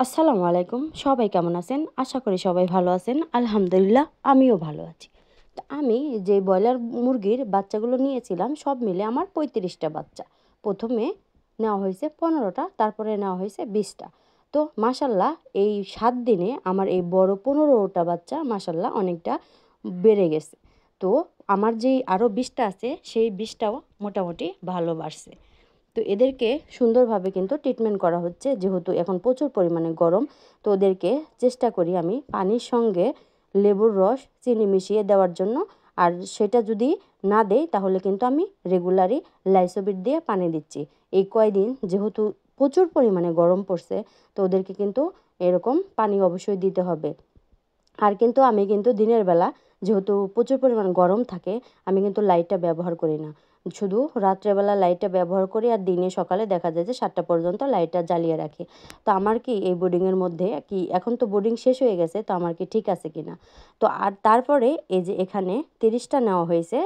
আসসালামু আলাইকুম। সবাই কেমন আছেন? আশা করি সবাই ভালো আছেন। আলহামদুলিল্লাহ আমিও ভালো আছি। তো আমি যে ব্রয়লার মুরগির বাচ্চাগুলো নিয়েছিলাম সব মিলে আমার ৩৫ টা বাচ্চা। ১ম এ নেওয়া হয়েছে ১৫ টা, তারপরে নেওয়া হয়েছে ২০ টা। তো মাশাআল্লাহ এই ৭ দিনে আমার এই বড় ১৫ টা বাচ্চা মাশাআল্লাহ অনেকটা বেড়ে গেছে। তো আমার যেই আরও ২০ টা আছে সেই ২০ টাও মোটামুটি ভালো বাড়ছে। তো এদেরকে সুন্দরভাবে কিন্তু ট্রিটমেন্ট করা হচ্ছে, যেহেতু এখন প্রচুর পরিমাণে গরম। তো ওদেরকে চেষ্টা করি আমি পানির সঙ্গে লেবুর রস চিনি মিশিয়ে দেওয়ার জন্য। আর সেটা যদি না দেই তাহলে কিন্তু আমি রেগুলারই লাইসোবিট দিয়ে পানি দিচ্ছি। এই কয়দিন যেহেতু প্রচুর পরিমাণে গরম পড়ছে, তো ওদেরকে কিন্তু এরকম পানি অবশ্যই দিতে হবে। আর কিন্তু আমি কিন্তু দিনের বেলা যেহেতু প্রচুর পরিমাণ গরম থাকে, আমি কিন্তু লাইটটা ব্যবহার করি না। শুধু রাত্রেবেলা লাইটটা ব্যবহার করি, আর দিনে সকালে দেখা যায় যে ৭টা পর্যন্ত লাইটটা জ্বালিয়ে রাখি। তো আমার কি এই বোর্ডিংয়ের মধ্যে কি এখন তো বোর্ডিং শেষ হয়ে গেছে, তো আমার কি ঠিক আছে কিনা। তো আর তারপরে এই যে এখানে ৩০টা নেওয়া হয়েছে,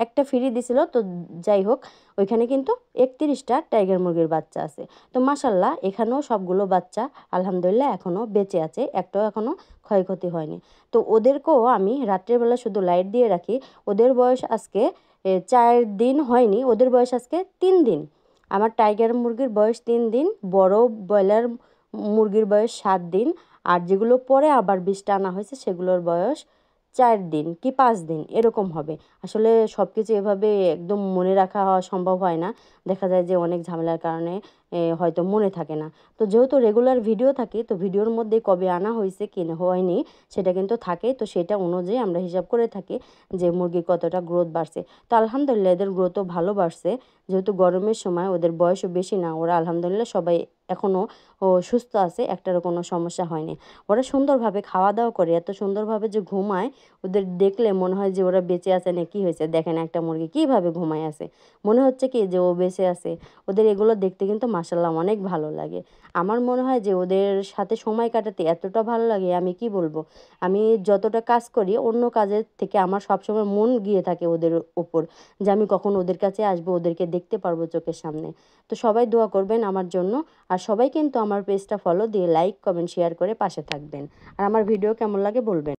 একটা ফ্রি দিছিল তো যাই হোক, ওইখানে কিন্তু ৩১টা টাইগার মুরগির বাচ্চা আছে। তো মাশাল্লাহ এখানেও সবগুলো বাচ্চা আলহামদুলিল্লাহ এখনও বেঁচে আছে, একটাও এখনও ক্ষয়ক্ষতি হয়নি। তো ওদেরকেও আমি রাত্রের বেলা শুধু লাইট দিয়ে রাখি। ওদের বয়স আজকে ৪ দিন হয়নি, ওদের বয়স আজকে ৩ দিন। আমার টাইগার মুরগির বয়স ৩ দিন, বড় ব্রয়লার মুরগির বয়স ৭ দিন। আর যেগুলো পরে আবার ২০টা আনা হয়েছে সেগুলোর বয়স ৪ দিন কি ৫ দিন এরকম হবে। আসলে সব কিছু এভাবে একদম মনে রাখা সম্ভব হয় না। দেখা যায় যে অনেক ঝামেলার কারণে হয়তো মনে থাকে না। তো যেহেতু রেগুলার ভিডিও থাকে, তো ভিডিওর মধ্যে কবে আনা হয়েছে কি না হয়নি সেটা কিন্তু থাকে। তো সেটা অনুযায়ী আমরা হিসাব করে থাকি যে মুরগির কতটা গ্রোথ বাড়ছে। তো আলহামদুলিল্লাহ এদের গ্রোথও ভালো বাড়ছে। যেহেতু গরমের সময় ওদের বয়সও বেশি না, ওরা আলহামদুলিল্লাহ সবাই এখনও সুস্থ আছে, একটারও কোনো সমস্যা হয়নি। ওরা সুন্দরভাবে খাওয়া দাওয়া করে, এত সুন্দরভাবে যে ঘুমায়, ওদের দেখলে মনে হয় যে ওরা বেঁচে আছে না কি হয়েছে। দেখেন একটা মুরগি কীভাবে ঘুমায় আছে, মনে হচ্ছে কি যে ও বেঁচে আছে। ওদের এগুলো দেখতে কিন্তু মাশাআল্লাহ অনেক ভালো লাগে। আমার মনে হয় যে ওদের সাথে সময় কাটাতে এতটা ভালো লাগে আমি কি বলবো। আমি যতটা কাজ করি অন্য কাজের থেকে আমার সবসময় মন গিয়ে থাকে ওদের উপর, যে আমি কখন ওদের কাছে আসবো, ওদেরকে দেখতে পারবো চোখের সামনে। তো সবাই দোয়া করবেন আমার জন্য। আর সবাই কিন্তু আমার পেজটা ফলো দিয়ে লাইক কমেন্ট শেয়ার করে পাশে থাকবেন। আর আমার ভিডিও কেমন লাগে বলবেন।